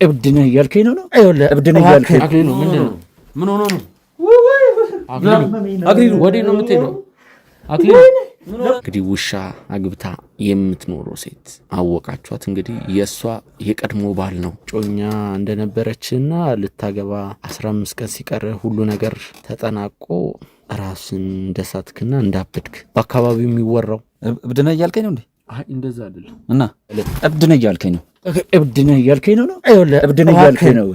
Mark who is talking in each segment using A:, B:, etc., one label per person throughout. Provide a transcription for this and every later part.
A: እብድ ነህ እያልከኝ ነው? አይወለ እብድ ነህ እያልከኝ
B: አክሊሉ ምንድን ነው? ምን ሆኖ ነው? አክሊሉ ወዴት ነው የምትሄደው? አክሊሉ እንግዲህ ውሻ አግብታ የምትኖረው ሴት አወቃችኋት። እንግዲህ የእሷ የቀድሞ ባል ነው። ጮኛ እንደነበረችና ልታገባ 15 ቀን ሲቀር ሁሉ ነገር ተጠናቆ ራስን እንደሳትክና እንዳበድክ በአካባቢው የሚወራው።
A: እብድ ነህ እያልከኝ ነው እንዴ?
B: አይ እንደዛ አይደለም።
A: እና እብድ ነህ እያልከኝ ነው? እብድ ነህ እያልከኝ ነው? አይወለ እብድ ነህ እያልከኝ ነው?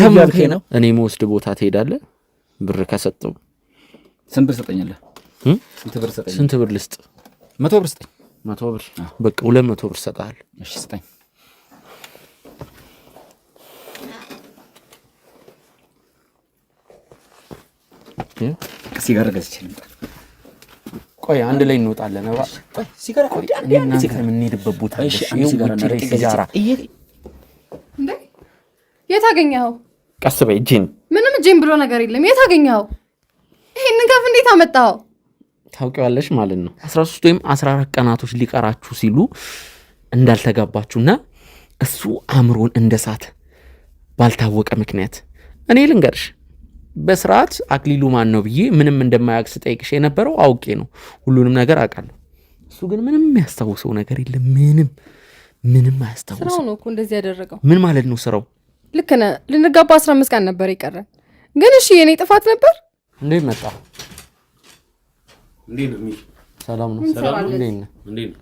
B: እያልከኝ ነው? እኔ መወስድ ቦታ ትሄዳለህ። ብር ከሰጠው
A: ስንት ብር ሰጠኛለህ?
B: ስንት ብር ልስጥ?
A: 100 ብር ስጠኝ።
B: 100 ብር በቃ 200 ብር ሰጣል።
A: እሺ ስጠኝ። ሲጋራ ገዝቼ ልምጣ።
B: ቆይ አንድ ላይ እንወጣለን።
A: ቆይ ሲጋራ
B: የምንሄድበት ቦታ
A: ሲጋራ
C: እንዴ? የት አገኘኸው?
B: ቀስ በይ እጄን።
C: ምንም እጄን ብሎ ነገር የለም። የት አገኘኸው? ይሄንን ከፍ እንዴት አመጣኸው?
B: ታውቂዋለሽ ማለት ነው 13 ወይም 14 ቀናቶች ሊቀራችሁ ሲሉ እንዳልተጋባችሁና እሱ አእምሮን እንደሳተ ባልታወቀ ምክንያት እኔ ልንገርሽ በስርዓት አክሊሉ ማን ነው ብዬ ምንም እንደማያውቅ ስጠይቅሽ የነበረው አውቄ ነው። ሁሉንም ነገር አውቃለሁ። እሱ ግን ምንም ያስታውሰው ነገር የለም። ምንም አያስታውሰው።
C: ስራው ነው እኮ እንደዚህ ያደረገው።
B: ምን ማለት ነው ስራው?
C: ልክ ነህ። ልንጋባ 15 ቀን ነበር የቀረን። ግን እሺ የኔ ጥፋት ነበር።
B: እንዴት መጣ?
D: እንዴት ነው?
B: ሰላም ነው። ሰላም ነው። እንዴት ነው?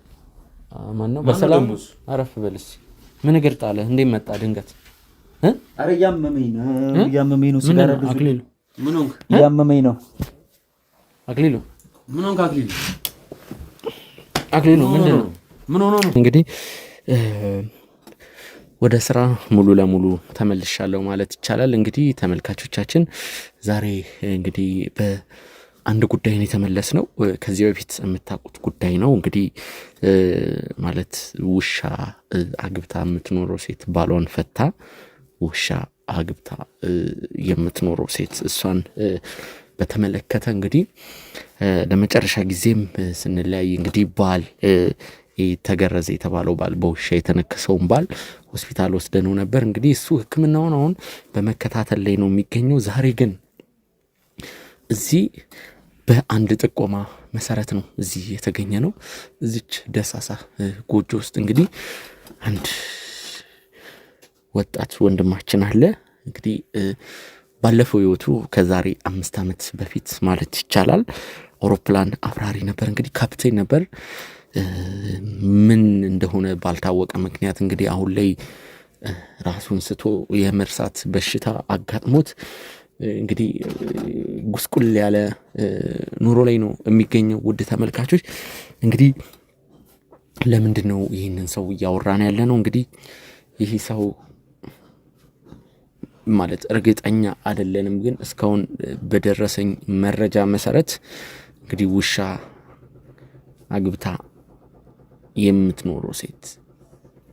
B: ማን ነው? በሰላም አረፍ በልስ። ምን እግር ጣለህ? እንዴት መጣ ድንገት?
A: አረ ያመመኝ ነው። ሲጋራ ብዙ
B: አክሊሉ
D: ምን ሆንክ?
A: ያመመኝ ነው።
B: አክሊሉ
D: ምን ሆንክ?
B: አክሊሉ ምንድን ነው?
D: ምን ሆኖ ነው?
B: እንግዲህ ወደ ስራ ሙሉ ለሙሉ ተመልሻለሁ ማለት ይቻላል። እንግዲህ ተመልካቾቻችን ዛሬ እንግዲህ በአንድ ጉዳይ ነው የተመለስነው። ከዚህ በፊት የምታውቁት ጉዳይ ነው። እንግዲህ ማለት ውሻ አግብታ የምትኖረው ሴት ባሏን ፈታ ውሻ አግብታ የምትኖረው ሴት እሷን በተመለከተ እንግዲህ ለመጨረሻ ጊዜም ስንለያይ እንግዲህ ባል ተገረዘ የተባለው ባል በውሻ የተነከሰውን ባል ሆስፒታል ወስደነው ነበር። እንግዲህ እሱ ሕክምናውን አሁን በመከታተል ላይ ነው የሚገኘው። ዛሬ ግን እዚህ በአንድ ጥቆማ መሰረት ነው እዚህ የተገኘ ነው። እዚች ደሳሳ ጎጆ ውስጥ እንግዲህ አንድ ወጣት ወንድማችን አለ። እንግዲህ ባለፈው ህይወቱ ከዛሬ 5 ዓመት በፊት ማለት ይቻላል አውሮፕላን አብራሪ ነበር። እንግዲህ ካፕቴን ነበር። ምን እንደሆነ ባልታወቀ ምክንያት እንግዲህ አሁን ላይ ራሱን ስቶ የመርሳት በሽታ አጋጥሞት እንግዲህ ጉስቁል ያለ ኑሮ ላይ ነው የሚገኘው። ውድ ተመልካቾች እንግዲህ ለምንድን ነው ይህንን ሰው እያወራን ያለ ነው? እንግዲህ ይህ ሰው ማለት እርግጠኛ አይደለንም፣ ግን እስካሁን በደረሰኝ መረጃ መሰረት እንግዲህ ውሻ አግብታ የምትኖረው ሴት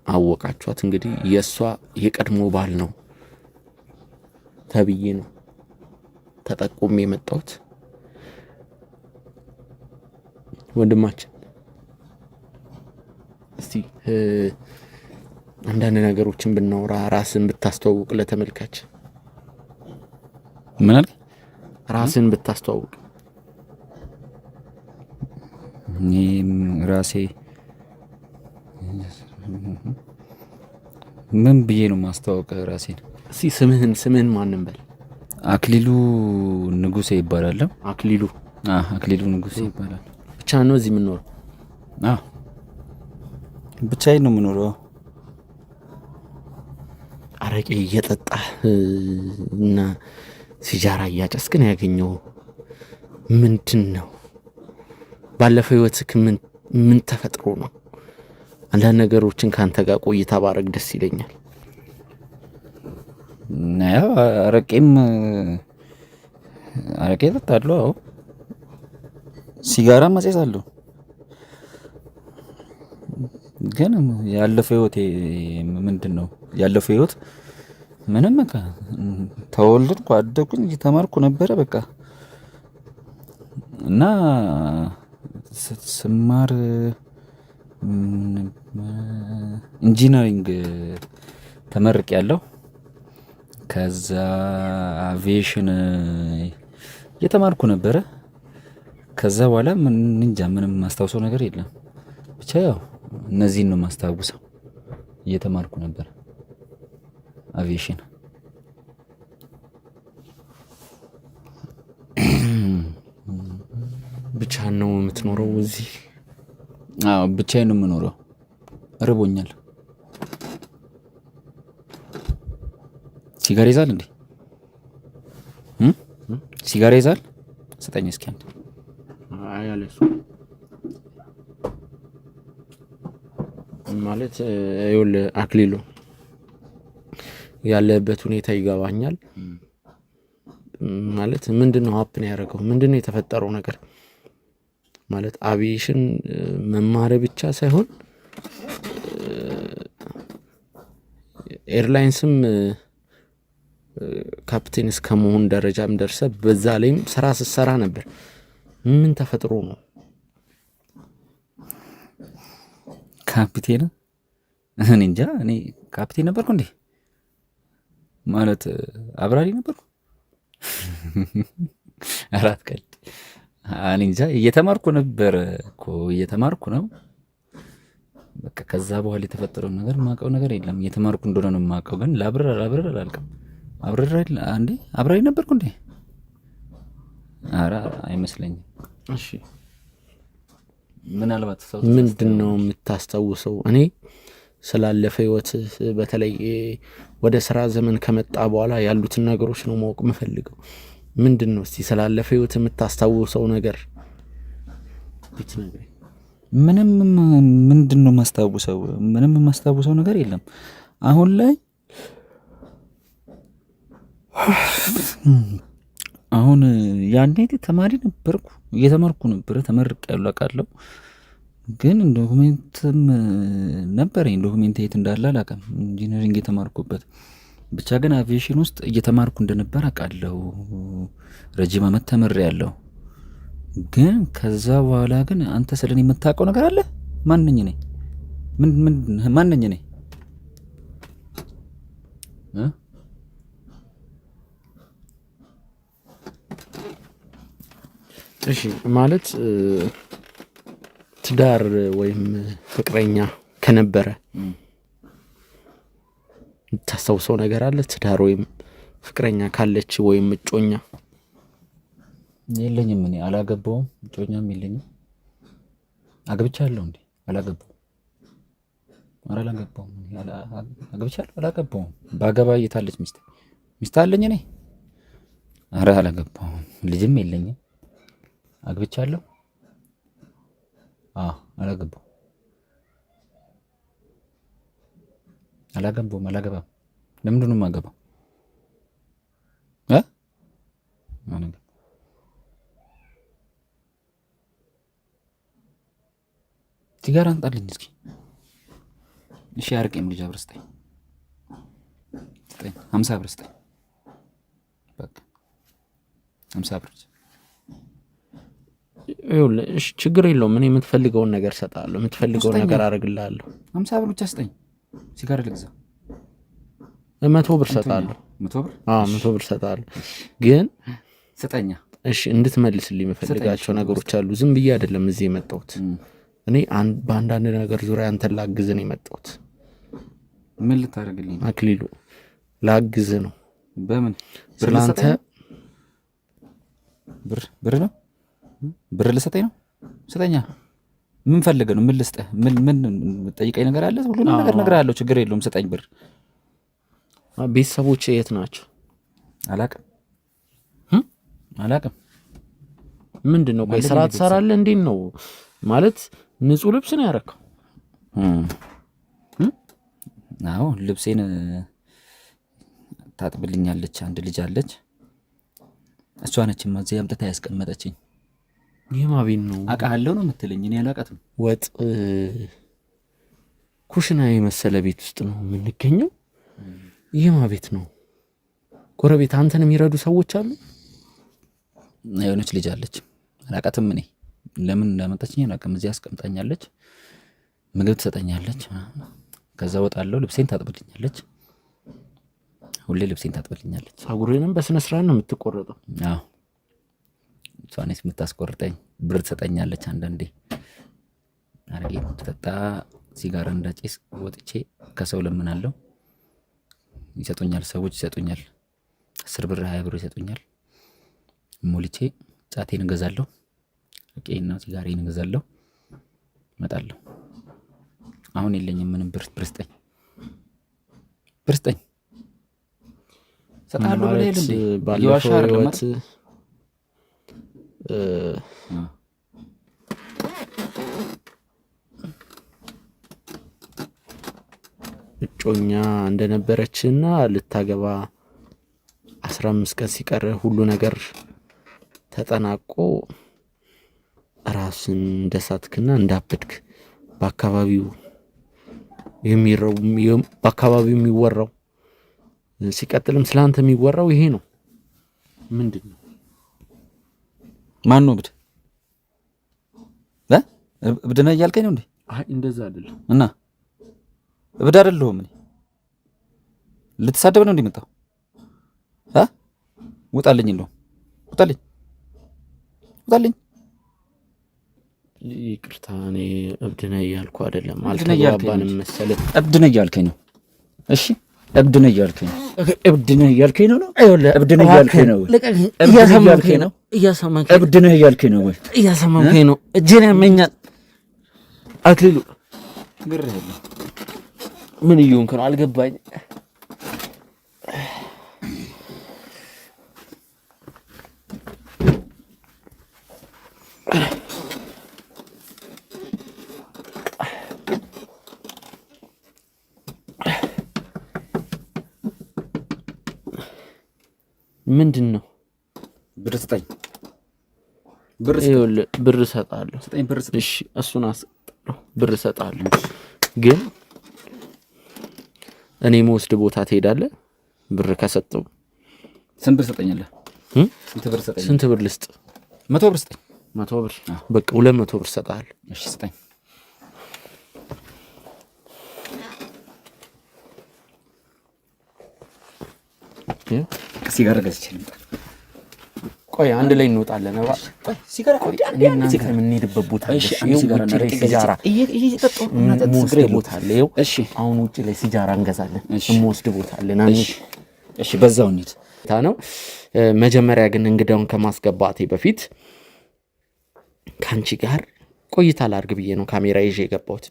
B: አወቃችኋት። እንግዲህ የእሷ የቀድሞ ባል ነው ተብዬ ነው ተጠቆሜ የመጣሁት። ወንድማችን እስቲ አንዳንድ ነገሮችን ብናወራ፣ ራስን ብታስተዋውቅ ለተመልካች።
A: ምን አለ?
B: ራስን ብታስተዋውቅ።
A: እኔም ራሴ ምን ብዬ ነው ማስተዋወቅ ራሴን?
B: እስቲ ስምህን ማንን በል?
A: አክሊሉ ንጉሴ ይባላል።
B: አክሊሉ
A: ንጉሴ ይባላል።
B: ብቻ ነው እዚህ የምኖረው?
A: ብቻዬን ነው የምኖረው።
B: አረቄ እየጠጣ እና ሲጃራ እያጨስክ ነው ያገኘው? ምንድን ነው ባለፈው ህይወትክ ምን ተፈጥሮ ነው? አንዳንድ ነገሮችን ካንተ ጋር ቆይታ ባረግ ደስ ይለኛል።
A: ያው አረቄ ጠጣለሁ፣ ሲጋራ ማጨሳለሁ። ግን ያለፈው ህይወቴ ምንድን ነው? ያለፈው ህይወት ምንም በቃ ተወልድኩ፣ አደግኩኝ፣ እየተማርኩ ነበረ በቃ እና ስማር ኢንጂነሪንግ ተመርቄያለሁ። ከዛ አቪዬሽን እየተማርኩ ነበረ። ከዛ በኋላ እንጃ ምንም ማስታውሰው ነገር የለም። ብቻ ያው እነዚህን ነው ማስታውሰው። እየተማርኩ ነበር አቪዬሽን።
B: ብቻህን ነው የምትኖረው እዚህ?
A: አዎ ብቻዬን ነው የምኖረው። ርቦኛል። ሲጋራ ይዛል እንዴ? ሲጋራ ይዛል? ስጠኝ እስኪ አንድ።
B: አይ አለሱ ማለት ይኸውልህ አክሊሉ ያለበት ሁኔታ ይገባኛል። ማለት ምንድነው ሀፕን ያደረገው? ምንድነው የተፈጠረው ነገር? ማለት አቪዬሽን መማር ብቻ ሳይሆን ኤርላይንስም ካፕቴን እስከመሆን ደረጃም ደርሰ በዛ ላይም ስራ ስትሰራ ነበር። ምን ተፈጥሮ ነው?
A: ካፕቴን? እኔ እንጃ። እኔ ካፕቴን ነበርኩ እንዴ? ማለት አብራሪ ነበርኩ? አራት ቀን እኔ እንጃ። እየተማርኩ ነበር እኮ እየተማርኩ ነው። በቃ ከዛ በኋላ የተፈጠረው ነገር ማውቀው ነገር የለም። እየተማርኩ እንደሆነ ነው የማውቀው። ግን ላብረር አላልቅም። አብራሪ ነበርኩ እንዴ? ኧረ አይመስለኝም።
B: እሺ
A: ምናልባት
B: ምንድነው የምታስታውሰው? እኔ ስላለፈ ህይወት በተለይ ወደ ስራ ዘመን ከመጣ በኋላ ያሉትን ነገሮች ነው ማወቅ የምፈልገው። ምንድነው እስቲ ስላለፈ ህይወት የምታስታውሰው ነገር ብትነግረኝ።
A: ምንድነው የማስታውሰው? ምንም የማስታውሰው ነገር የለም አሁን ላይ። አሁን ያኔ ተማሪ ነበርኩ፣ እየተማርኩ ነበረ። ተመርቄያለሁ አውቃለሁ። ግን ዶክሜንትም ነበረኝ። ዶክሜንት የት እንዳለ አላውቅም። ኢንጂነሪንግ የተማርኩበት ብቻ ግን አቪዬሽን ውስጥ እየተማርኩ እንደነበር አውቃለሁ። ረጅም ዓመት ተምሬያለሁ። ግን ከዛ በኋላ ግን አንተ ስለኔ የምታውቀው ነገር አለ? ማንነኝ ነኝ? ማንነኝ ነኝ?
B: እሺ ማለት ትዳር ወይም ፍቅረኛ ከነበረ የምታስታውሰው ነገር አለ? ትዳር ወይም ፍቅረኛ ካለች ወይም እጮኛ?
A: የለኝም። እኔ አላገባውም፣ እጮኛም የለኝም። አግብቻለሁ እንዴ? አላገባውም። ኧረ አላገባውም። አግብቻለሁ፣ አላገባውም። ባገባ የታለች ሚስት አለኝ እኔ? ኧረ አላገባውም፣ ልጅም የለኝም። አግብቻለሁ። አላገባውም። አላገባም። ለምንድን ነው የማገባው? ሲጋራ አንጣልኝ እስኪ። እሺ አርቄም ልጅ አብር ስጠኝ 50 ብር ስጠኝ። በቃ 50 ብር።
B: እሺ ችግር የለውም። እኔ የምትፈልገውን ነገር እሰጥሃለሁ፣ የምትፈልገውን ነገር አደርግልሃለሁ።
A: 50 ብር ብቻ ስጠኝ። ሲጋራ ልግዛ።
B: 100 ብር እሰጥሃለሁ።
A: 100 ብር?
B: 100 ብር እሰጥሃለሁ። ግን
A: ስጠኛ።
B: እሺ እንድትመልስልኝ የምፈልጋቸው ነገሮች አሉ። ዝም ብዬ አይደለም እዚህ የመጣሁት። እኔ በአንዳንድ ነገር ዙሪያ አንተን ላግዝ ነው የመጣሁት።
A: ምን ልታደርግልኝ?
B: አክሊሉ ላግዝ ነው።
A: በምን?
B: ስለአንተ
A: ብር ነው? ብር ልሰጠኝ ነው? ስጠኛ። ምን ፈልገህ ነው? ምን ልስጠህ? ምን ጠይቀኝ ነገር አለ? ሁሉንም ነገር እነግርሃለሁ። ችግር የለውም። ስጠኝ ብር።
B: ቤተሰቦች የት ናቸው?
A: አላቅም።
B: ምንድን ነው? ቆይ ስራ ትሰራለህ? እንዴት ነው ማለት? ንጹህ ልብስ ነው ያደረከው?
A: አዎ ልብሴን ታጥብልኛለች። አንድ ልጅ አለች። እሷ ነች እዚህ አምጥታ ያስቀመጠችኝ።
B: የማቤን ነው?
A: አውቃለሁ ነው የምትለኝ? እኔ አላውቃትም።
B: ወጥ ኩሽና የመሰለ ቤት ውስጥ ነው የምንገኘው። የማቤት ነው? ጎረቤት አንተን የሚረዱ ሰዎች አሉ?
A: የሆነች ልጅ አለች። አላውቃትም። እኔ ለምን እንዳመጣችኝ አላውቅም። እዚህ አስቀምጣኛለች። ምግብ ትሰጠኛለች። ከዛ ወጣለሁ። ልብሴን ታጥብልኛለች። ሁሌ ልብሴን ታጥብልኛለች።
B: ፀጉሬንም በስነ ስርዓት ነው የምትቆረጠው።
A: አዎ እሷኔስ የምታስቆርጠኝ። ብር ትሰጠኛለች አንዳንዴ አረቄ ትጠጣ ሲጋራ እንዳጨስ ወጥቼ ከሰው ለምናለሁ። ይሰጡኛል፣ ሰዎች ይሰጡኛል። 10 ብር 20 ብር ይሰጡኛል። ሞልቼ ጫቴን እገዛለሁ፣ አረቄና ሲጋሬን እገዛለሁ፣ እመጣለሁ። አሁን የለኝም ምንም። ብር ስጠኝ ሰጣለሁ ብለህ እንዴ?
B: ባለፈው ህይወት እጮኛ እንደነበረችና ልታገባ 15 ቀን ሲቀር ሁሉ ነገር ተጠናቆ ራስን እንደሳትክና እንዳበድክ በአካባቢው የሚወራው ሲቀጥልም ስላንተ የሚወራው ይሄ ነው። ምንድን ነው?
A: ማን ነው እብድ? እብድ ነህ እያልከኝ ነው እንዴ?
B: አይ እንደዛ አይደለም።
A: እና እብድ አይደለሁም እኔ። ልትሳደብ ነው እንደመጣው? ውጣልኝ፣ እንደውም ውጣልኝ።
B: ይቅርታ፣ እኔ እብድ ነህ እያልኩ አይደለም። አልተግባባንም መሰለህ።
A: እብድ ነህ እያልከኝ ነው? እሺ እብድ ነህ እያልከኝ ነው? እብድ ነህ እያልከኝ ነው? እብድ ነህ እያልከኝ ነው? እያሰማኸኝ ነው? እብድ ነህ እያልከኝ ነው ወይ?
B: እያሰማኸኝ ነው? እጄን ያመኛል። አክሊሉ ምን እየሆንክ ነው? አልገባኝ። ምንድን ነው?
A: ብር ስጠኝ።
B: ብር እሰጥሃለሁ።
A: ስጠኝ ብር ስጠኝ።
B: እሺ እሱን አሰጥሃለሁ። ብር እሰጥሃለሁ፣ ግን እኔ የምወስድ ቦታ ትሄዳለህ። ብር ከሰጠው
A: ስንት ብር ሰጠኛለህ? ስንት ብር
B: ልስጥ?
A: 100 ብር ስጠኝ።
B: 100 ብር በቃ 200 ብር እሰጥሃለሁ።
A: እሺ ስጠኝ። ሲጋራ ገዝቼ ልምጣ።
B: ቆይ አንድ ላይ እንወጣለን።
A: ሲጋራ
B: የምንሄድበት ቦታ ሲጋራ ቦታ አለ። አሁን ውጭ ላይ ሲጋራ እንገዛለን። የምወስድ ቦታ አለን።
A: እሺ በዛው እንሂድ
B: ነው። መጀመሪያ ግን እንግዳውን ከማስገባቴ በፊት ከአንቺ ጋር ቆይታ ላድርግ ብዬ ነው ካሜራ ይዤ የገባሁት።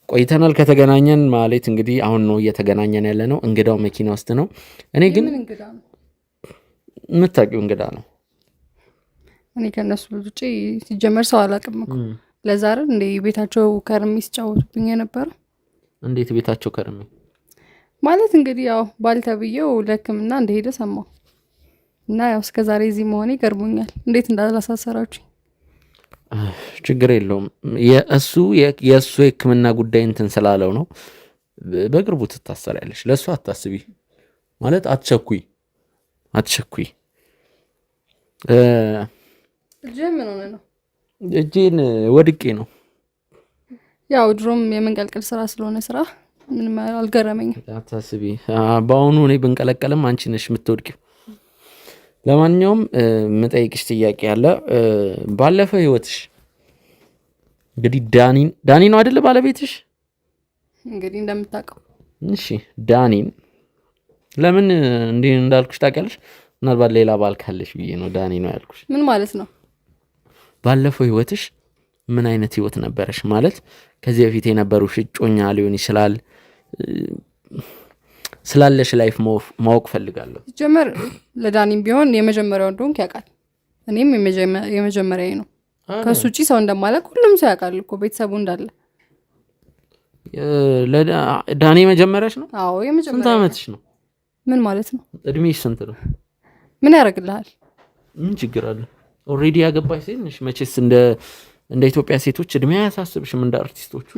B: ቆይተናል ከተገናኘን ማለት እንግዲህ አሁን ነው እየተገናኘን ያለ ነው። እንግዳው መኪና ውስጥ ነው። እኔ ግን የምታውቂው እንግዳ ነው።
C: እኔ ከነሱ ውጪ ሲጀመር ሰው አላውቅም እኮ። ለዛ አይደል እንደ ቤታቸው ከርሜ ሲጫወቱብኝ የነበረው።
B: እንዴት ቤታቸው ከርሜ
C: ማለት እንግዲህ ያው ባልተብየው ለሕክምና እንደሄደ ሰማሁ እና ያው እስከዛሬ እዚህ መሆኔ ገርሞኛል። እንዴት እንዳላሳሰራችሁ።
B: ችግር የለውም። የእሱ የሕክምና ጉዳይ እንትን ስላለው ነው። በቅርቡ ትታሰሪያለሽ። ለእሱ አታስቢ ማለት አትቸኩይ።
C: እጅህ ምን ሆነ ነው?
B: እጄን ወድቄ ነው።
C: ያው ድሮም የመንቀልቀል ስራ ስለሆነ ስራ ምንም አልገረመኝም።
B: አታስቢ። በአሁኑ እኔ ብንቀለቀልም አንቺ ነሽ የምትወድቂው። ለማንኛውም የምጠይቅሽ ጥያቄ አለ። ባለፈው ህይወትሽ እንግዲህ ዳኒ ነው አይደለ ባለቤትሽ?
C: እንግዲህ እንደምታውቀው።
B: እሺ ዳኒን ለምን እንዲህ እንዳልኩሽ ታውቂያለሽ? ምናልባት ሌላ ባል ካለሽ ብዬ ነው ዳኒ ነው ያልኩሽ።
C: ምን ማለት ነው?
B: ባለፈው ህይወትሽ ምን አይነት ህይወት ነበረሽ? ማለት ከዚህ በፊት የነበሩሽ እጮኛ ሊሆን ይችላል። ስላለሽ ላይፍ ማወቅ ፈልጋለሁ።
C: ጀመር ለዳኒም ቢሆን የመጀመሪያው እንደሆንክ ያውቃል። እኔም የመጀመሪያዬ ነው። ከሱ ውጪ ሰው እንደማላውቅ ሁሉም ሰው ያውቃል እኮ ቤተሰቡ እንዳለ።
B: ዳኒ መጀመሪያሽ ነው?
C: አዎ የመጀመሪያ።
B: ስንት አመትሽ ነው?
C: ምን ማለት ነው?
B: እድሜሽ ስንት ነው?
C: ምን ያደርግልሃል?
B: ምን ችግር አለ? ኦሬዲ ያገባሽ ሴት ነሽ። መቼስ እንደ ኢትዮጵያ ሴቶች እድሜ አያሳስብሽም እንደ አርቲስቶቹ።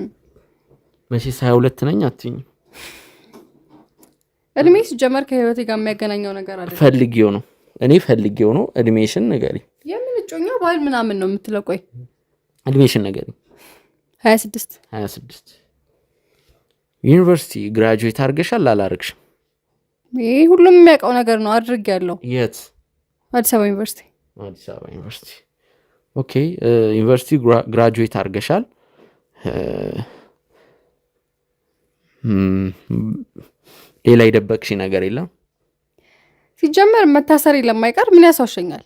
B: መቼስ 22 ነኝ አትይኝ።
C: እድሜ ሲጀመር ከህይወቴ ጋር የሚያገናኘው ነገር አለ።
B: ፈልጌው ነው። እድሜሽን ንገሪኝ።
C: የምን እጮኛ ባል ምናምን ነው የምትለው? ቆይ
B: እድሜሽን ንገሪኝ።
C: 26
B: ዩኒቨርሲቲ ግራጁዌት አድርገሻል አላረግሽም?
C: ይሄ ሁሉም የሚያውቀው ነገር ነው። አድርጌያለሁ።
B: የት?
C: አዲስ አበባ ዩኒቨርሲቲ።
B: አዲስ አበባ ዩኒቨርሲቲ። ኦኬ ዩኒቨርሲቲ ግራጁዌት አድርገሻል። ሌላ የደበቅሽ ነገር የለም?
C: ሲጀመር መታሰር ለማይቀር ምን ያሳውሸኛል?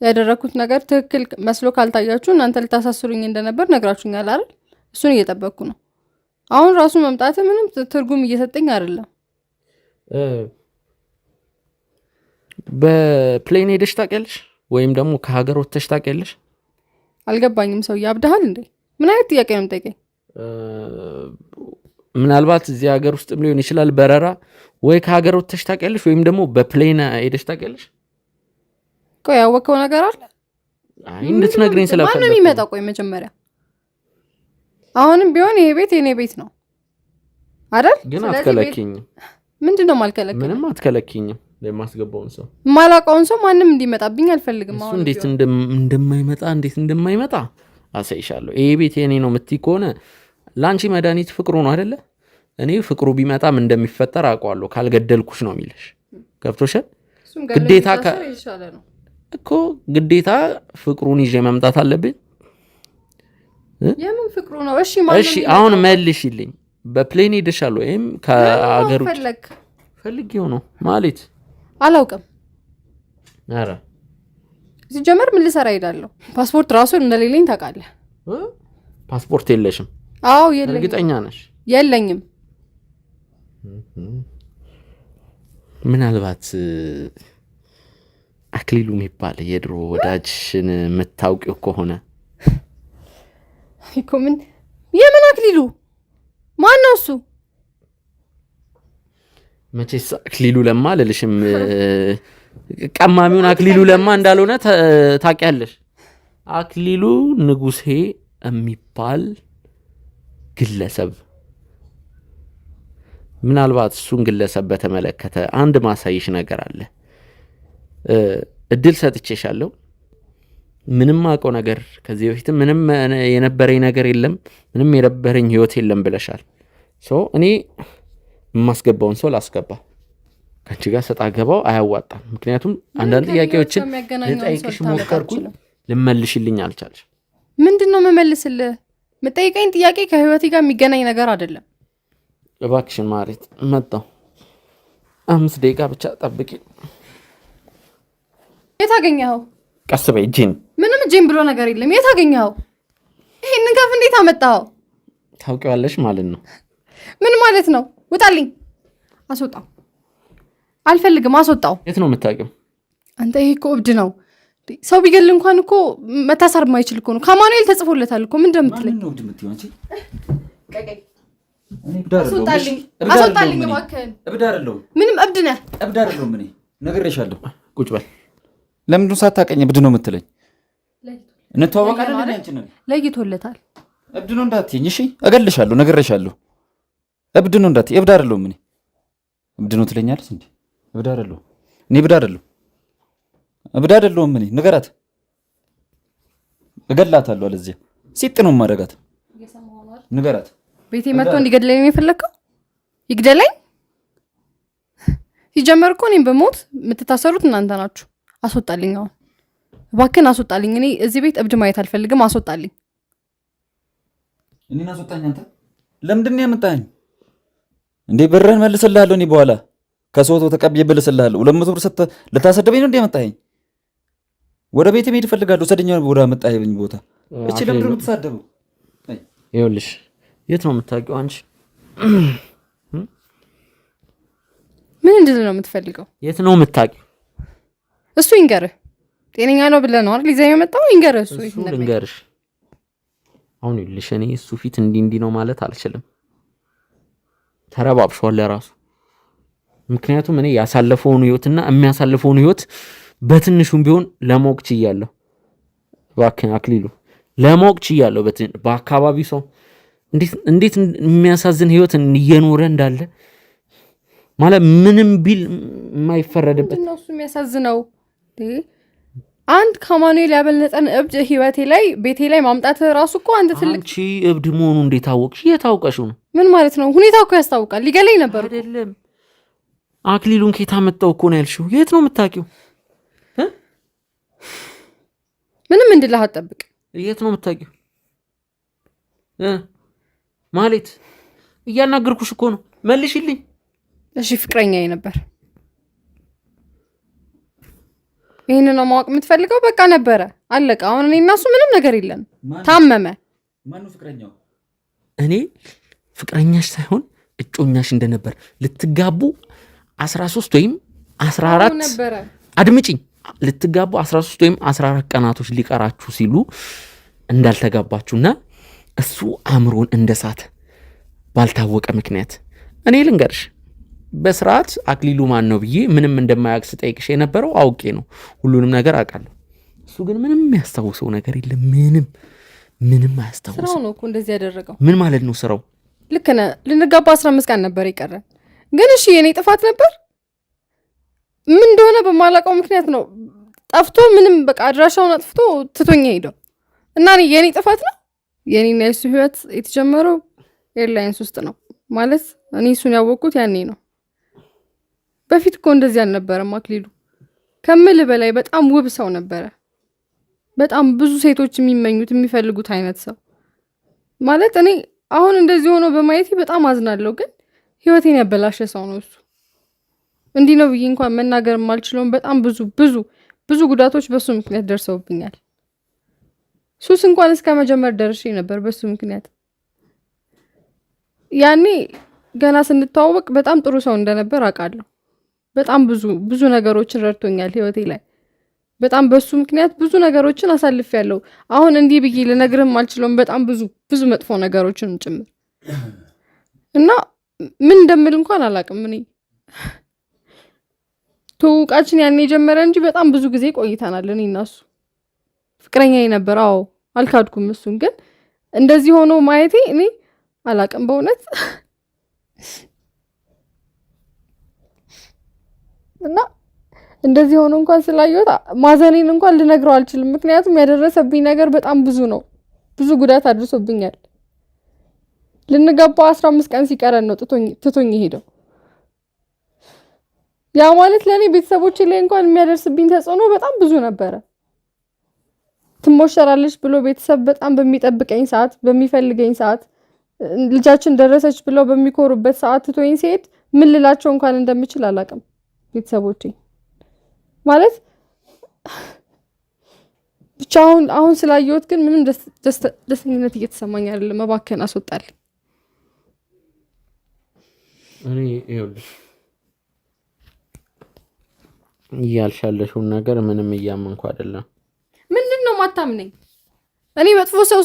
C: ያደረኩት ነገር ትክክል መስሎ ካልታያችሁ እናንተ ልታሳስሩኝ እንደነበር ነግራችሁኛል አይደል? እሱን እየጠበቅኩ ነው። አሁን ራሱ መምጣት ምንም ትርጉም እየሰጠኝ አይደለም።
B: በፕሌን ሄደሽ ታውቂያለሽ? ወይም ደግሞ ከሀገር ወጥተሽ ታውቂያለሽ?
C: አልገባኝም። ሰው ያብዳሃል እንዴ? ምን አይነት ጥያቄ ነው የምጠይቀኝ?
B: ምናልባት እዚህ ሀገር ውስጥም ሊሆን ይችላል በረራ፣ ወይ ከሀገር ወጥተሽ ታውቂያለሽ ወይም ደግሞ በፕሌን ሄደሽ ታውቂያለሽ?
C: ቆይ ያወቀው ነገር አለ?
B: አይ እንድትነግረኝ ስለፈለኩ።
C: ማንም ይመጣ። ቆይ መጀመሪያ አሁንም ቢሆን ይሄ ቤት የኔ ቤት ነው አይደል?
B: ግን አትከለኪኝም።
C: ምንድነው ማልከለከኝ?
B: ምንም አትከለኪኝም። ለማስገባውን ሰው
C: ማላውቀውን ሰው ማንም እንዲመጣብኝ አልፈልግም።
B: አሁን እንዴት እንደማይመጣ አሳይሻለሁ። ይሄ ቤት የኔ ነው የምትይ ከሆነ ላንቺ መድኃኒት ፍቅሩ ነው አይደለ? እኔ ፍቅሩ ቢመጣም እንደሚፈጠር አውቀዋለሁ። ካልገደልኩሽ ነው የሚልሽ። ገብቶሻል? ግዴታ እኮ ግዴታ ፍቅሩን ይዤ መምጣት አለብኝ።
C: የምን ፍቅሩ ነው?
B: እሺ አሁን መልሽልኝ። በፕሌን ሄደሻል ወይም ከአገሩ ፈልጊው ነው ማለት
C: አላውቅም።
B: አረ
C: ሲጀመር ምን ልሰራ ሄዳለሁ? ፓስፖርት ራሱ እንደሌለኝ ታውቃለህ።
B: ፓስፖርት የለሽም?
C: አዎ የለኝም።
B: እርግጠኛ ነሽ?
C: የለኝም።
B: ምናልባት አክሊሉ የሚባል የድሮ ወዳጅሽን የምታውቂው ከሆነ
C: እኮ ምን የምን አክሊሉ? ማን ነው እሱ?
B: መቼስ አክሊሉ ለማ ልልሽም ቀማሚውን አክሊሉ ለማ እንዳልሆነ ታውቂያለሽ። አክሊሉ ንጉሴ የሚባል ግለሰብ። ምናልባት እሱን ግለሰብ በተመለከተ አንድ ማሳይሽ ነገር አለ። እድል ሰጥቼሻለሁ። ምንም አውቀው ነገር ከዚህ በፊት ምንም የነበረኝ ነገር የለም፣ ምንም የነበረኝ ህይወት የለም ብለሻል። እኔ የማስገባውን ሰው ላስገባ። ከአንቺ ጋር ሰጣ ገባው አያዋጣም። ምክንያቱም አንዳንድ ጥያቄዎችን ልጠይቅሽ ሞከርኩኝ፣ ልመልሽልኝ አልቻልሽ።
C: ምንድነው መመልስልህ? የምጠይቀኝ ጥያቄ ከህይወቴ ጋር የሚገናኝ ነገር አይደለም።
B: እባክሽን ማሬት፣ መጣሁ። 5 ደቂቃ ብቻ ጠብቂ።
C: የት አገኘኸው?
B: ቀስ በይ። እጄን
C: ምንም እጄን ብሎ ነገር የለም። የት አገኘኸው? ይሄን ከፍ እንዴት አመጣኸው?
B: ታውቂዋለሽ ማለት ነው።
C: ምን ማለት ነው? ውጣልኝ። አስወጣው። አልፈልግም። አስወጣው።
B: የት ነው የምታውቂው?
C: አንተ ይሄ እኮ እብድ ነው። ሰው ቢገል እንኳን እኮ መታሰር የማይችል እኮ ነው። ከማኑኤል ተጽፎለታል እኮ። ምን እንደምትለኝ ነው? አስወጣልኝ እባክህን።
A: እብድ አይደለሁም።
C: ምንም እብድ ነህ።
A: እብድ አይደለሁም። እኔ ነግሬሻለሁ።
B: ቁጭ በል።
A: ለምንድን ነው ሳታውቀኝ እብድ ነው የምትለኝ? እንተዋወቃለን። አንቺ ነን።
C: ለይቶለታል።
A: እብድ ነው እንዳትይኝ እሺ? እገልሻለሁ። ነግሬሻለሁ። እብድ ነው እንዳትይ። እብድ አይደለሁም። እኔ እብድ ነው ትለኛለች እንዴ? እብድ አይደለሁም። እኔ እብድ አይደለሁም። እብድ አይደለሁም። እኔ ንገራት። እገላታለሁ። አለዚያ ሲጥ ነው ማረጋት። ንገራት።
C: ቤቴ መጥቶ እንዲገድለኝ ነው የፈለከው? ይግደለኝ። ሲጀመር እኮ እኔም በሞት የምትታሰሩት እናንተ ናችሁ። አስወጣልኝ። አሁን እባክህን አስወጣልኝ። እኔ እዚህ ቤት እብድ ማየት አልፈልግም። አስወጣልኝ።
A: እኔን አስወጣኝ። አንተ ለምንድን ነው ያመጣኸኝ እንዴ? ብርህን መልስልሃለሁ። እኔ በኋላ ከሶቶ ተቀብዬ ብልስልሃለሁ። 200 ብር ሰጥተህ ልታሰደበኝ ነው እንዴ ያመጣኸኝ? ወደ ቤት መሄድ እፈልጋለሁ። ሰደኛው ወደ አመጣኸኝ ቦታ። እቺ ለምንድን ነው የምትሳደበው?
B: ይኸውልሽ፣ የት ነው የምታውቂው አንቺ?
C: ምን እንድል ነው የምትፈልገው?
B: የት ነው የምታውቂው?
C: እሱ ይንገርህ። ጤነኛ ነው ብለህ ነው አይደል ይዘኸው የመጣው? ይንገርህ። እሱ
B: ልንገርሽ። አሁን ይኸውልሽ፣ እኔ እሱ ፊት እንዲህ ነው ማለት አልችልም። ተረባብሿል ለራሱ። ምክንያቱም እኔ ያሳለፈውን ህይወትና የሚያሳልፈውን ህይወት በትንሹም ቢሆን ለማወቅ ችያለሁ። እባክህ አክሊሉ፣ ለማወቅ ችያለሁ። በአካባቢው ሰው እንዴት የሚያሳዝን ህይወት እየኖረ እንዳለ ማለት ምንም ቢል የማይፈረድበት
C: ነው። እሱ የሚያሳዝነው አንድ ከማኑኤል ያበለጠን እብድ ህይወቴ ላይ ቤቴ ላይ ማምጣት ራሱ እኮ አንተ ትልቅ።
B: አንቺ እብድ መሆኑ እንዴት አወቅሽ? የታውቀሽው ነው?
C: ምን ማለት ነው? ሁኔታው እኮ ያስታውቃል። ሊገለኝ ነበር
B: አይደለም። አክሊሉን ከየት አመጣው እኮ ነው ያልሽው? የት ነው የምታውቂው?
C: ምንም እንድልህ አትጠብቅ።
B: የት ነው የምታውቂው? ማለት እያናገርኩሽ እኮ ነው፣ መልሽልኝ።
C: እሺ ፍቅረኛዬ ነበር። ይህን ነው ማወቅ የምትፈልገው? በቃ ነበረ፣ አለቀ። አሁን እኔ እና እሱ ምንም ነገር የለም። ታመመ።
A: ማነው ፍቅረኛው?
B: እኔ ፍቅረኛሽ ሳይሆን እጮኛሽ እንደነበር ልትጋቡ 13 ወይም 14
C: ነበረ።
B: አድምጪኝ፣ ልትጋቡ 13 ወይም 14 ቀናቶች ሊቀራችሁ ሲሉ እንዳልተጋባችሁና እሱ አእምሮን እንደሳተ ባልታወቀ ምክንያት እኔ ልንገርሽ፣ በስርዓት አክሊሉ ማን ነው ብዬ ምንም እንደማያውቅ ስጠይቅሽ የነበረው አውቄ ነው። ሁሉንም ነገር አውቃለሁ። እሱ ግን ምንም የሚያስታውሰው ነገር የለም። ምንም አያስታውሰው።
C: ስራው ነው እኮ እንደዚህ ያደረገው።
B: ምን ማለት ነው ስራው?
C: ልክ ነህ። ልንጋባ 15 ቀን ነበር የቀረን። ግን እሺ የኔ ጥፋት ነበር? ምን እንደሆነ በማላውቀው ምክንያት ነው ጠፍቶ፣ ምንም በቃ አድራሻውን አጥፍቶ ትቶኝ ሄደው እና የኔ ጥፋት ነው። የኔና የሱ ህይወት የተጀመረው ኤርላይንስ ውስጥ ነው ማለት እኔ እሱን ያወቅኩት ያኔ ነው። በፊት እኮ እንደዚህ አልነበረም አክሊሉ። ከምል በላይ በጣም ውብ ሰው ነበረ። በጣም ብዙ ሴቶች የሚመኙት የሚፈልጉት አይነት ሰው ማለት እኔ አሁን እንደዚህ ሆኖ በማየቴ በጣም አዝናለሁ። ግን ህይወቴን ያበላሸ ሰው ነው እሱ። እንዲህ ነው ብዬ እንኳን መናገር የማልችለውን በጣም ብዙ ጉዳቶች በሱ ምክንያት ደርሰውብኛል። ሱስ እንኳን እስከ መጀመር ደርሼ ነበር በሱ ምክንያት። ያኔ ገና ስንተዋወቅ በጣም ጥሩ ሰው እንደነበር አውቃለሁ። በጣም ብዙ ነገሮችን ረድቶኛል ህይወቴ ላይ። በጣም በሱ ምክንያት ብዙ ነገሮችን አሳልፌያለሁ። አሁን እንዲህ ብዬ ልነግርህም አልችለውም። በጣም ብዙ መጥፎ ነገሮችን ጭምር እና ምን እንደምል እንኳን አላውቅም። እኔ ትውውቃችን ያኔ የጀመረ እንጂ በጣም ብዙ ጊዜ ቆይተናል። እኔ እና እሱ ፍቅረኛዬ ነበር። አዎ አልካድኩም። እሱን ግን እንደዚህ ሆኖ ማየቴ እኔ አላውቅም በእውነት እና እንደዚህ ሆኖ እንኳን ስላየሁት ማዘኔን እንኳን ልነግረው አልችልም። ምክንያቱም ያደረሰብኝ ነገር በጣም ብዙ ነው። ብዙ ጉዳት አድርሶብኛል። ልንጋባ 15 ቀን ሲቀረን ነው ትቶኝ ሄደው። ያ ማለት ለኔ ቤተሰቦቼ ላይ እንኳን የሚያደርስብኝ ተጽዕኖ በጣም ብዙ ነበረ። ትሞሸራለች ብሎ ቤተሰብ በጣም በሚጠብቀኝ ሰዓት፣ በሚፈልገኝ ሰዓት፣ ልጃችን ደረሰች ብለው በሚኮሩበት ሰዓት ትቶኝ ሲሄድ ምን ልላቸው እንኳን እንደምችል አላውቅም። ቤተሰቦቼ ማለት ብቻ አሁን ስላየሁት ግን ምንም ደስተኝነት እየተሰማኝ አይደለም። እባክህን አስወጣልኝ።
B: እኔ ይኸውልሽ እያልሻለሽውን ነገር ምንም እያመንኩ አይደለም።
C: ምንድን ነው ማታምነኝ? እኔ መጥፎ ሰው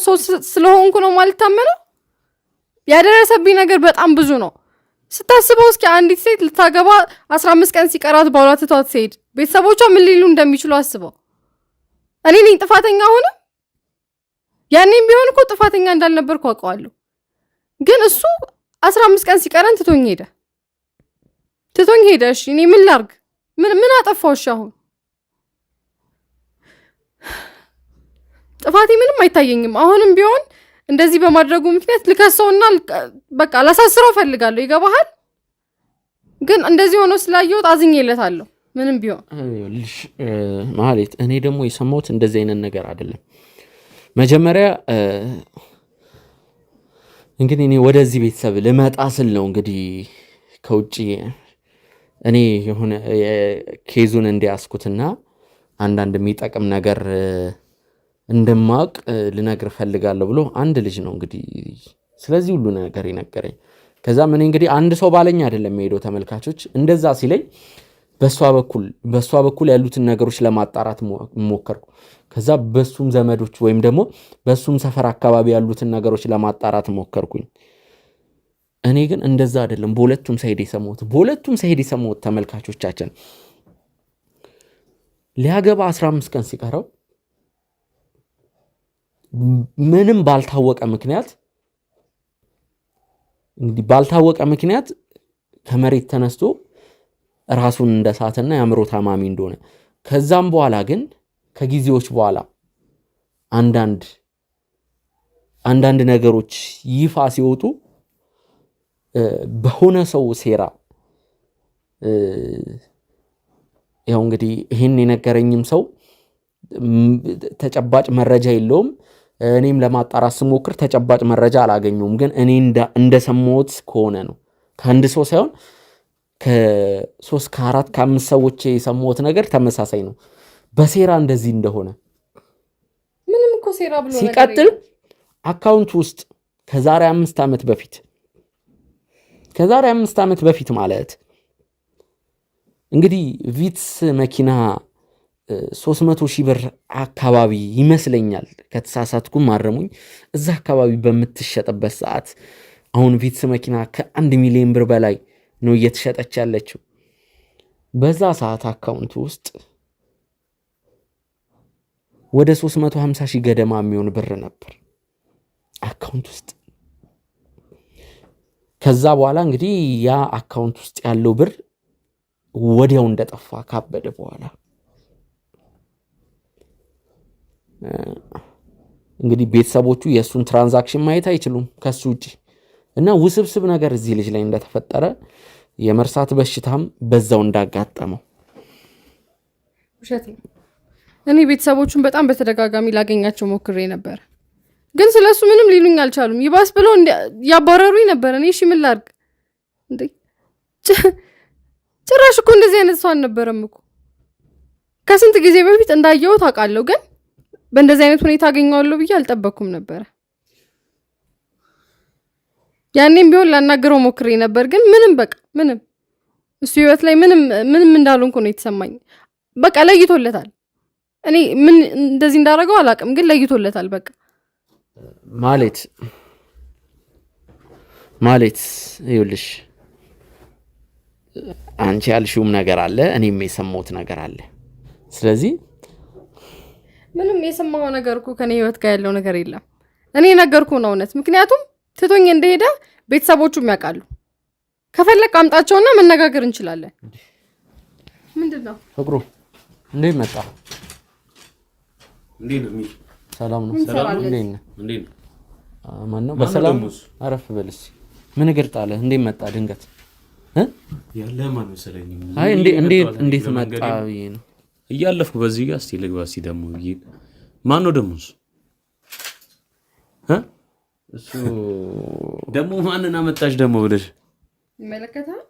C: ስለሆንኩ ነው ማልታመነው? ያደረሰብኝ ነገር በጣም ብዙ ነው። ስታስበው እስኪ አንዲት ሴት ልታገባ 15 ቀን ሲቀራት ባሏ ትቷት ሲሄድ ቤተሰቦቿ ምን ሊሉ እንደሚችሉ አስበው። እኔ ነኝ ጥፋተኛ ሆነ? ያኔም ቢሆን እኮ ጥፋተኛ እንዳልነበርኩ አውቀዋለሁ። ግን እሱ 15 ቀን ሲቀረን ትቶኝ ሄደ። እሺ እኔ ምን ላርግ? ምን አጠፋው? እሺ አሁን ጥፋቴ ምንም አይታየኝም። አሁንም ቢሆን እንደዚህ በማድረጉ ምክንያት ልከሰውና በቃ ላሳስረው ፈልጋለሁ። ይገባሃል? ግን እንደዚህ ሆኖ ስላየሁት አዝኜለታለሁ። ምንም ቢሆን
B: ማለት እኔ ደግሞ የሰማሁት እንደዚህ አይነት ነገር አይደለም። መጀመሪያ እንግዲህ እኔ ወደዚህ ቤተሰብ ልመጣ ስል ነው እንግዲህ ከውጭ እኔ የሆነ ኬዙን እንዲያስኩትና አንዳንድ የሚጠቅም ነገር እንደማውቅ ልነግር ፈልጋለሁ ብሎ አንድ ልጅ ነው እንግዲህ ስለዚህ ሁሉ ነገር ይነገረኝ። ከዛም እኔ እንግዲህ አንድ ሰው ባለኝ አይደለም የሄደው ተመልካቾች፣ እንደዛ ሲለኝ በሷ በኩል ያሉትን ነገሮች ለማጣራት ሞከርኩ። ከዛ በሱም ዘመዶች ወይም ደግሞ በሱም ሰፈር አካባቢ ያሉትን ነገሮች ለማጣራት ሞከርኩኝ። እኔ ግን እንደዛ አይደለም በሁለቱም ሳይድ የሰማሁት ተመልካቾቻችን ሊያገባ 15 ቀን ሲቀረው ምንም ባልታወቀ ምክንያት ከመሬት ተነስቶ ራሱን እንደሳተና የአእምሮ ታማሚ እንደሆነ፣ ከዛም በኋላ ግን ከጊዜዎች በኋላ አንዳንድ ነገሮች ይፋ ሲወጡ በሆነ ሰው ሴራ ያው እንግዲህ ይህን የነገረኝም ሰው ተጨባጭ መረጃ የለውም። እኔም ለማጣራት ስሞክር ተጨባጭ መረጃ አላገኘውም። ግን እኔ እንደሰማሁት ከሆነ ነው ከአንድ ሰው ሳይሆን ከ3 ከ4 ከ5 ሰዎች የሰማሁት ነገር ተመሳሳይ ነው። በሴራ እንደዚህ እንደሆነ
C: ምንም እኮ ሴራ ብሎ ነገር
B: ሲቀጥል አካውንት ውስጥ ከዛሬ 5 ዓመት በፊት ማለት እንግዲህ ቪትስ መኪና 300,000 ብር አካባቢ ይመስለኛል፣ ከተሳሳትኩም ማረሙኝ። እዛ አካባቢ በምትሸጥበት ሰዓት አሁን ቪትስ መኪና ከ1 ሚሊዮን ብር በላይ ነው እየተሸጠች ያለችው። በዛ ሰዓት አካውንት ውስጥ ወደ 350,000 ገደማ የሚሆን ብር ነበር አካውንት ውስጥ። ከዛ በኋላ እንግዲህ ያ አካውንት ውስጥ ያለው ብር ወዲያው እንደጠፋ ካበደ በኋላ እንግዲህ ቤተሰቦቹ የእሱን ትራንዛክሽን ማየት አይችሉም ከሱ ውጭ እና ውስብስብ ነገር እዚህ ልጅ ላይ እንደተፈጠረ የመርሳት በሽታም በዛው እንዳጋጠመው
C: ውሸት ነው። እኔ ቤተሰቦቹን በጣም በተደጋጋሚ ላገኛቸው ሞክሬ ነበር፣ ግን ስለሱ ምንም ሊሉኝ አልቻሉም። ይባስ ብለው ያባረሩኝ ነበር። እኔ እሺ ምን ላድርግ እንዴ? ጭራሽ እኮ እንደዚህ አይነት ሰው አልነበረም እኮ። ከስንት ጊዜ በፊት እንዳየው ታውቃለሁ፣ ግን በእንደዚህ አይነት ሁኔታ አገኘዋለሁ ብዬ አልጠበኩም ነበር። ያኔም ቢሆን ላናገረው ሞክሬ ነበር፣ ግን ምንም እሱ ህይወት ላይ ምንም እንዳልሆንኩ ነው የተሰማኝ። በቃ ለይቶለታል። እኔ ምን እንደዚህ እንዳደረገው አላውቅም፣ ግን ለይቶለታል። በቃ ማለት ይኸውልሽ አንቺ ያልሽውም ነገር አለ፣ እኔም የሰማሁት ነገር አለ። ስለዚህ ምንም የሰማው ነገር እኮ ከኔ ህይወት ጋር ያለው ነገር የለም። እኔ ነገርኩህ ነው እውነት። ምክንያቱም ትቶኝ እንደሄደ ቤተሰቦቹም ያውቃሉ። ከፈለክ አምጣቸውና መነጋገር እንችላለን። ምንድነው
B: ፍቅሩ እንዴት መጣ?
D: እንዴት ነው?
B: ሰላም ነው?
C: ሰላም
B: እንዴት ነው?
D: እንዴት ነው?
B: ማን ነው? በሰላም አረፍ በልስ። ምን እግር ጣለ? እንዴት መጣ ድንገት?
D: ያለ ማን መሰለኝ?
B: አይ እንዴት መጣ ብዬ ነው
D: እያለፍኩ በዚህ ጋር እስቲ ልግባ። እስቲ ደግሞ ማን ነው ደግሞ እሱ ደግሞ ማንን አመጣሽ ደግሞ ብለሽ
C: ይመለከታል?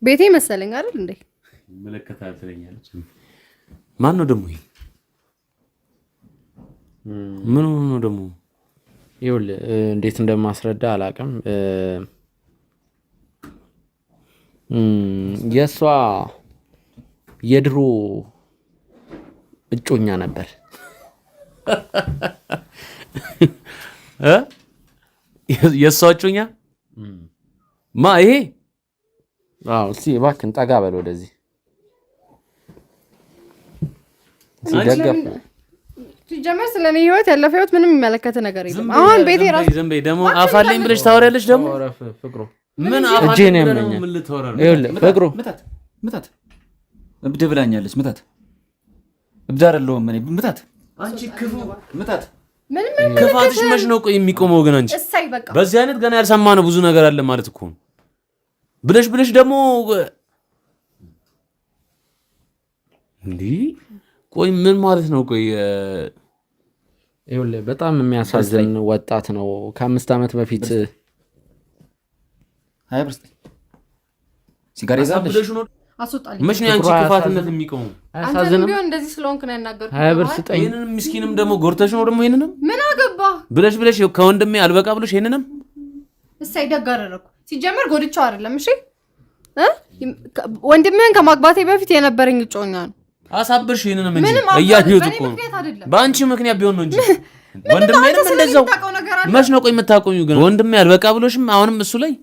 C: ቤቴ መሰለኝ አይደል እንዴ?
D: ይመለከታል ትለኛለች። ማን ነው ደግሞ ይሄ? ምን ነው ደግሞ?
B: ይኸውልህ እንዴት እንደማስረዳ አላውቅም። የሷ የድሮ እጮኛ ነበር።
D: የሷ እጮኛ ይሄ?
B: አዎ። እስቲ እባክህን ጠጋ በል ወደዚህ። ሲደገፍ
C: ሲጀመር ስለኔ ህይወት ያለፈ ህይወት ምንም የሚመለከት ነገር የለም። አሁን ቤቴ ራሱ
D: ዝም በይ። ደግሞ አፋለኝ ብለሽ ታወሪያለሽ ደግሞ
B: ፍቅሩ
D: ምን
B: እጄን ያመኛል። ይኸውልህ ፍቅሩ
A: ምታት እብድ ብላኛለች። ምታት እብድ አይደለሁም እኔ። ምታት
D: አንቺ ክፉ ምታት።
C: ምንም
D: ክፋትሽ መች ነው ቆይ የሚቆመው? ግን አንቺ
C: እሳይ በቃ
D: በዚህ አይነት ገና ያልሰማነው ብዙ ነገር አለ ማለት እኮ ነው። ብለሽ ደግሞ እንዲህ ቆይ ምን ማለት ነው? ቆይ
B: ይኸውልህ በጣም የሚያሳዝን ወጣት ነው። ከ5 ዓመት በፊት
A: 20 ብር ሲጋራ ይዛለሽ
C: አስወጣልኝ።
D: መች ነው አንቺ ክፋትነት የሚቆመው?
C: አንተም ቢሆን እንደዚህ ስለሆንክ ነው ያናገርኩት።
B: 20 ብር ስጠኝ።
D: ይሄንንም ምስኪንም ደግሞ ጎርተሽ ነው ደግሞ ይሄንንም
C: ምን አገባ
D: ብለሽ ከወንድሜ አልበቃ ብለሽ ይሄንንም
C: እሳይ ደግ አደረኩ። ሲጀመር ጎድቻው አይደለም። እሺ ወንድምህን ከማግባቴ በፊት የነበረኝ እጮኛ ነው።
D: አሳብርሽ ይሄንንም እንጂ እያየሁት እኮ ነው። በአንቺ ምክንያት ቢሆን ነው እንጂ ወንድሜንም እንደዛው መች ነው ቆይ የምታቆሚው? ግን ወንድሜ አልበቃ ብሎሽም አሁንም እሱ ላይ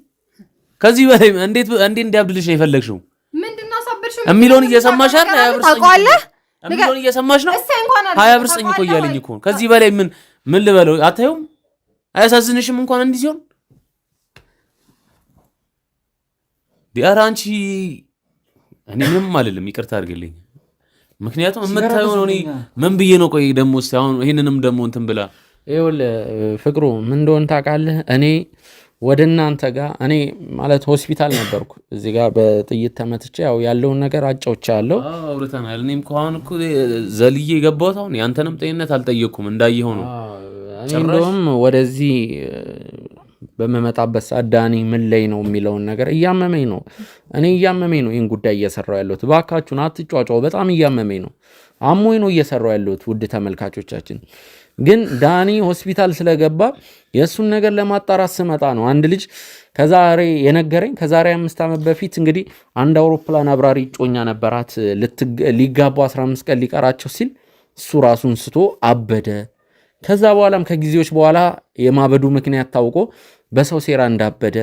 D: ከዚህ በላይ እንዴት እንዲያብድልሽ ነው የፈለግሽው?
C: ምንድነው አሳብርሽ
D: የሚለውን እየሰማሽ አይደል? 20 ብር
C: ታውቃለህ?
D: የሚለውን እየሰማሽ ነው።
C: እሰይ እንኳን
D: 20 ብር ስጠኝ እኮ እያለኝ እኮ ከዚህ በላይ ምን ልበለው? አታዩም? አያሳዝንሽም? እንኳን እንዲህ ሲሆን ቢያራ አንቺ እኔ ምንም አልልም፣ ይቅርታ አድርግልኝ። ምክንያቱም የምታየው ነው። እኔ ምን ብዬ ነው ቆይ ደግሞ እስቲ አሁን ይሄንንም ደግሞ እንትን ብላ
B: ይኸውልህ ፍቅሩ ምን እንደሆነ ታውቃለህ? እኔ ወደ እናንተ ጋር እኔ ማለት ሆስፒታል ነበርኩ። እዚህ ጋር በጥይት ተመትቼ ያው ያለውን ነገር አጫውቻለሁ።
D: አውርተናል። እኔም ከአሁን እኮ ዘልዬ የገባሁት አሁን ያንተንም ጤንነት አልጠየቅኩም እንዳየኸው ነው።
B: እንደውም ወደዚህ በመመጣበት ሰዓት ዳኒ ምን ላይ ነው የሚለውን ነገር እያመመኝ ነው። እኔ እያመመኝ ነው ይህን ጉዳይ እየሰራው ያለሁት። እባካችሁን አትጫጫው። በጣም እያመመኝ ነው። አሞኝ ነው እየሰራው ያለሁት። ውድ ተመልካቾቻችን ግን ዳኒ ሆስፒታል ስለገባ የእሱን ነገር ለማጣራት ስመጣ ነው አንድ ልጅ ከዛሬ የነገረኝ። ከዛሬ 5 ዓመት በፊት እንግዲህ አንድ አውሮፕላን አብራሪ ጮኛ ነበራት። ሊጋቡ 15 ቀን ሊቀራቸው ሲል እሱ ራሱን ስቶ አበደ። ከዛ በኋላም ከጊዜዎች በኋላ የማበዱ ምክንያት ታውቆ በሰው ሴራ እንዳበደ፣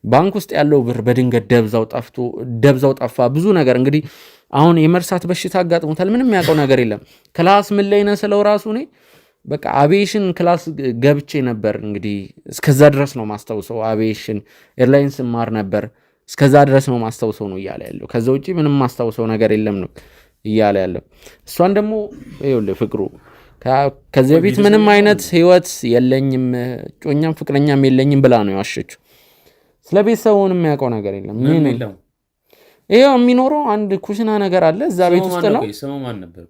B: ባንክ ውስጥ ያለው ብር በድንገት ደብዛው ጠፋ። ብዙ ነገር እንግዲህ አሁን የመርሳት በሽታ አጋጥሞታል። ምንም የሚያውቀው ነገር የለም። ክላስ ምን ላይ ነህ ስለው ራሱ እኔ በቃ አቪዬሽን ክላስ ገብቼ ነበር። እንግዲህ እስከዛ ድረስ ነው ማስታውሰው። አቪዬሽን ኤርላይንስ ማር ነበር። እስከዛ ድረስ ነው ማስታውሰው ነው እያለ ያለው። ከዛ ውጪ ምንም ማስታውሰው ነገር የለም ነው እያለ ያለው። እሷን ደግሞ ይኸውልህ ፍቅሩ ከዚህ በፊት ምንም አይነት ህይወት የለኝም ጮኛም ፍቅረኛም የለኝም ብላ ነው ያሸችው። ስለ ቤተሰቡን የሚያውቀው ነገር የለም። ምን ይሄው የሚኖረው አንድ ኩሽና ነገር አለ እዛ ቤት ውስጥ ነው።
D: ስሙ ማን ነበር?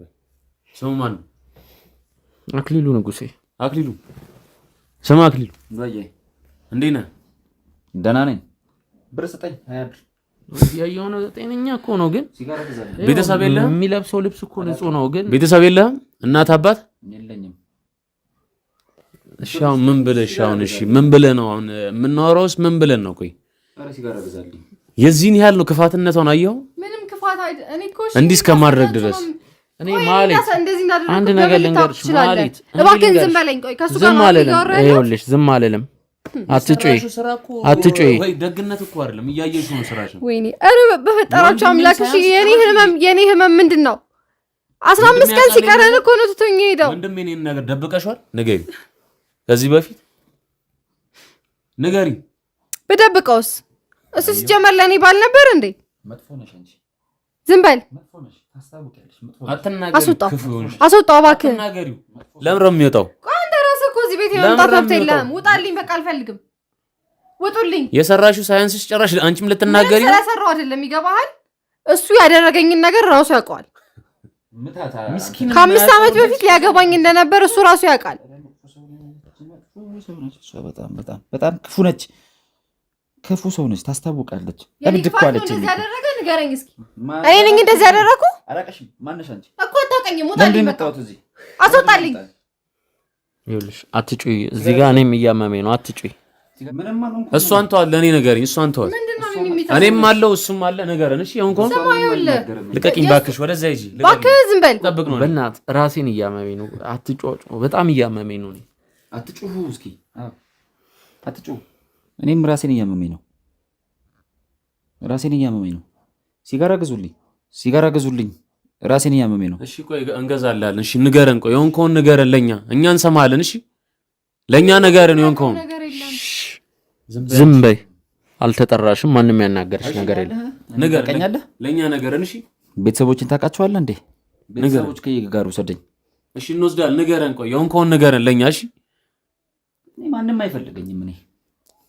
D: ስሙ ማን?
B: አክሊሉ ንጉሴ።
D: አክሊሉ ስማ፣ አክሊሉ እንዴት ነህ?
A: ደህና ነኝ። ብር ስጠኝ።
B: ያየው ነው ጤነኛ እኮ ነው። ግን
D: ቤተሰብ የለህም?
B: የሚለብሰው ልብስ እኮ ንጹህ ነው። ግን
D: ቤተሰብ የለህም? እናት አባት
A: የለኝም።
D: እሺ አሁን ምን ብለሽ አሁን እሺ ምን ብለህ ነው አሁን የምናወራውስ? ምን ብለን ነው? ቆይ የዚህን ያህል ነው ክፋትነቷን አየኸው?
C: ምንም ክፋት አይደል። እኔ እኮ
D: እንዲህ እስከማድረግ ድረስ
B: እኔ ማለት አንድ ነገር ልንገርሽ ማለት
C: እባክህን ዝም በለኝ። ቆይ ከሱ ጋር ማለት
B: ይኸውልሽ ዝም አልልም። አትጩይ
D: ወይ ደግነት እኮ አይደለም እያየሽ ነው ስራሽ።
C: ወይኔ ኧረ በፈጠራችሁ አምላክ እሺ። የኔ ህመም ምንድን ነው? 15 ቀን ሲቀረን እኮ ነው ትቶኝ ሄደው።
D: ወንድሜ እኔን ነገር ደብቀሽዋል? ንገሪ። ከዚህ በፊት ንገሪ።
C: ብደብቀውስ እሱ ሲጀመር ለእኔ ባል ነበር እንዴ?
A: መጥፎ ነሽ አንቺ።
C: ዝም በል። አስወጣው እባክህ።
D: ለምን ነው የሚወጣው?
C: አንተ ራስህ እኮ እዚህ ቤት የመምጣት መብት የለህም። ውጣልኝ፣ በቃ አልፈልግም። ውጡልኝ።
D: የሰራሽው ሳይንስሽ ጨራሽ አንቺም ልትናገሪ ነው።
C: ስለሰራው አይደለም ይገባሃል? እሱ ያደረገኝን ነገር ራሱ ያውቀዋል። ከ5 ዓመት በፊት ሊያገባኝ እንደነበር እሱ ራሱ ያውቃል።
A: በጣም ክፉ ነች። ክፉ ሰው ነች። ታስታውቃለች። እብድ እኮ አለች።
C: እንደዚህ ያደረገ ንገረኝ እስኪ። እኔ ነኝ እንደዚህ ያደረኩ?
A: አላቀሽም። ማነሽ አንቺ?
C: እኮ አታውቀኝም። ውጣልኝ፣ በቃ አስወጣልኝ።
B: ይኸውልሽ አትጩይ። እዚህ ጋር እኔም እያመመኝ ነው። አትጩይ።
D: እሷን ተዋል፣ ለእኔ ንገሪኝ። እሷን ተዋል። እኔም አለው እሱም አለ ንገረን። እሺ አሁን ኮን ልቀቂኝ እባክሽ። ወደዛ ሂጂ
C: እባክህ። ዝም በል።
D: ጠብቅ ነው።
B: በእናትህ ራሴን እያመመኝ ነው። አትጮጭ። በጣም እያመመኝ ነው።
A: አትጩሁ። እስኪ አትጩሁ። እኔም ራሴን እያመመኝ ነው። ሲጋራ ግዙልኝ። ራሴን እያመመኝ ነው።
D: እሺ ቆይ እንገዛላለን። እሺ ንገረን። ቆይ የሆንከውን ንገረን። እኛ እንሰማለን። እሺ ለእኛ ንገረን የሆንከውን።
B: ዝም በይ። አልተጠራሽም። ማንም ያናገርሽ ነገር የለም።
A: ንገረኛለህ።
D: ለእኛ ንገረን። እሺ
A: ቤተሰቦችን ታውቃቸዋለህ እንዴ? ቤተሰቦች ከጋር ውሰደኝ።
D: እሺ እንወስዳለን። ንገረን። ቆይ የሆንከውን ንገረን ለእኛ። እሺ
A: ማንም አይፈልገኝም።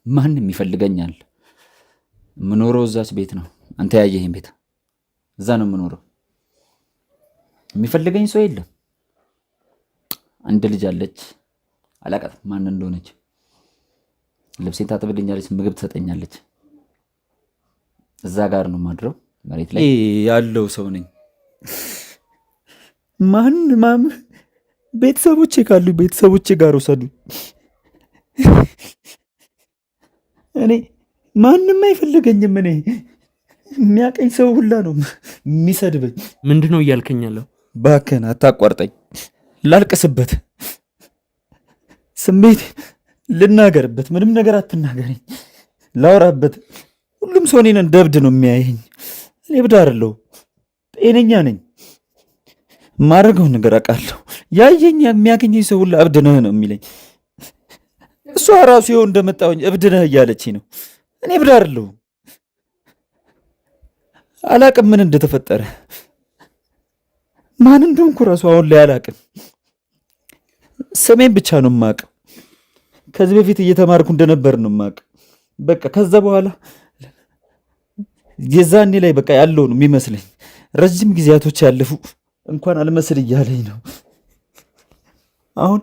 A: ማንም ይፈልገኛል። የምኖረው እዛች ቤት ነው። አንተ ያየኸኝ ቤት እዛ ነው የምኖረው። የሚፈልገኝ ሰው የለም። አንድ ልጅ አለች፣ አላውቃትም ማን እንደሆነች። ልብሴን ታጥብልኛለች፣ ምግብ ትሰጠኛለች። እዛ ጋር ነው ማድረው። መሬት ላይ ያለው ሰው ነኝ። ማንም ቤተሰቦቼ ካሉ ቤተሰቦቼ ጋር ወሰዱ። እኔ ማንም አይፈልገኝም። እኔ የሚያቀኝ ሰው ሁላ ነው የሚሰድበኝ።
B: ምንድን ነው እያልከኝ ያለው?
A: እባክህን አታቋርጠኝ። ላልቅስበት፣ ስሜት ልናገርበት። ምንም ነገር አትናገረኝ። ላውራበት። ሁሉም ሰው እኔን እንደ እብድ ነው የሚያየኝ። እኔ እብድ አይደለሁም፣ ጤነኛ ነኝ። የማደርገውን ነገር አውቃለሁ። ያየኝ የሚያገኘኝ ሰው ሁላ እብድ ነህ ነው የሚለኝ። እሷ ራሱ ይኸው እንደመጣሁኝ እብድ ነህ እያለችኝ ነው። እኔ እብድ አይደለሁም። አላቅም ምን እንደተፈጠረ፣ ማን እንደሆንኩ ራሱ አሁን ላይ አላቅም። ስሜን ብቻ ነው የማውቀው። ከዚህ በፊት እየተማርኩ እንደነበር ነው የማውቀው። በቃ ከዛ በኋላ የዛኔ ላይ በቃ ያለው ነው የሚመስለኝ። ረጅም ጊዜያቶች ያለፉ እንኳን አልመስል እያለኝ ነው። አሁን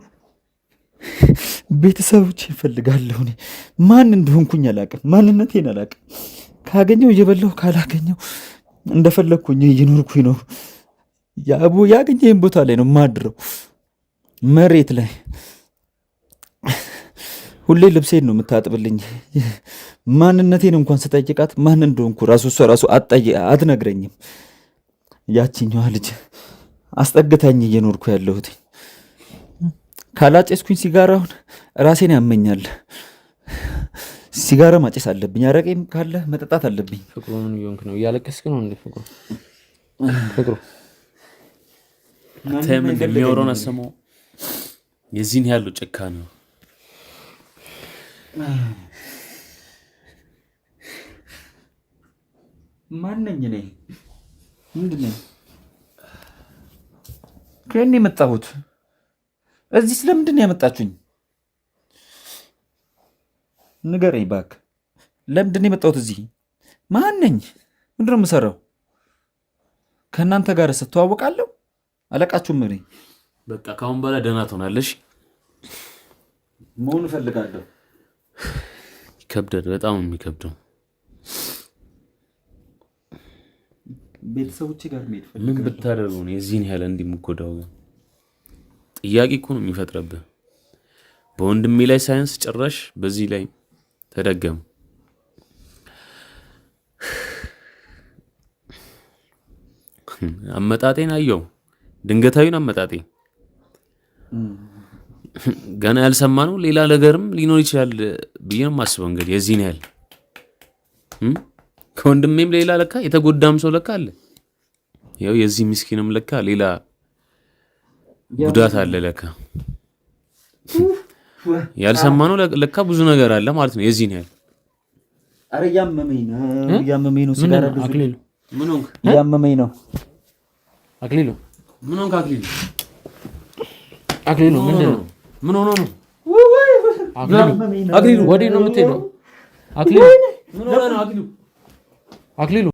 A: ቤተሰቦች ይፈልጋለሁ። እኔ ማን እንደሆንኩኝ አላውቅም፣ ማንነቴን አላውቅም። ካገኘው እየበላሁ ካላገኘው እንደፈለግኩኝ እየኖርኩኝ ነው። ያገኘኝ ቦታ ላይ ነው ማድረው፣ መሬት ላይ ሁሌ ልብሴን ነው የምታጥብልኝ። ማንነቴን እንኳን ስጠይቃት ማን እንደሆንኩ እሷ ራሱ አትነግረኝም። ያቺኛዋ ልጅ አስጠግታኝ እየኖርኩ ያለሁት። ካላጨስኩኝ ሲጋራውን ራሴን ያመኛል። ሲጋራ ማጨስ አለብኝ። አረቄም ካለ መጠጣት አለብኝ።
D: ፍቅሩ ምን እየሆንክ ነው? እያለቀስክ ነው እንዴ? ፍቅሩ ተም እንደሚያወራውን አሰማው። የዚህን ያለው ጭካኔ ነው።
A: ማነኝ ነኝ? ምንድን ነኝ? ከእኔ የመጣሁት እዚህ ስለምንድን ነው ያመጣችሁኝ? ንገረኝ እባክህ። ለምንድን ነው የመጣሁት እዚህ? ማነኝ? ምንድን ነው የምሰራው? ከእናንተ ጋር ስተዋወቃለሁ? አለቃችሁም ነኝ።
D: በቃ ካሁን በኋላ ደህና ትሆናለሽ።
A: መሆን እፈልጋለሁ።
D: ይከብዳል፣ በጣም የሚከብደው።
A: ቤተሰቦቼ ጋር መሄድ ፈልጋለሁ።
D: ምን ብታደርጉ ነው የዚህን ያህል እንዲምጎዳው? ጥያቄ እኮ ነው የሚፈጥረብህ። በወንድሜ ላይ ሳይንስ ጭራሽ በዚህ ላይ ተደገሙ። አመጣጤን አየው፣ ድንገታዊን አመጣጤ። ገና ያልሰማነው ሌላ ነገርም ሊኖር ይችላል ብዬ ነው የማስበው። እንግዲህ የዚህን ያህል ከወንድሜም ሌላ ለካ የተጎዳም ሰው ለካ አለ። ያው የዚህ ምስኪንም ለካ ሌላ ጉዳት አለ ለካ። ያልሰማነው ለካ ብዙ ነገር አለ ማለት ነው የዚህን ያህል።
A: አረ ያመመኝ ነው ሲጋራ ብዙ
D: አክሊሉ ምን ሆንክ?
A: ያመመኝ ነው
D: አክሊሉ ምን ሆንክ? አክሊሉ ምንድን ነው? ምን ሆኖ ነው? አክሊሉ ወዴት ነው የምትሄደው? አክሊሉ ምን ሆነ ነው? አክሊሉ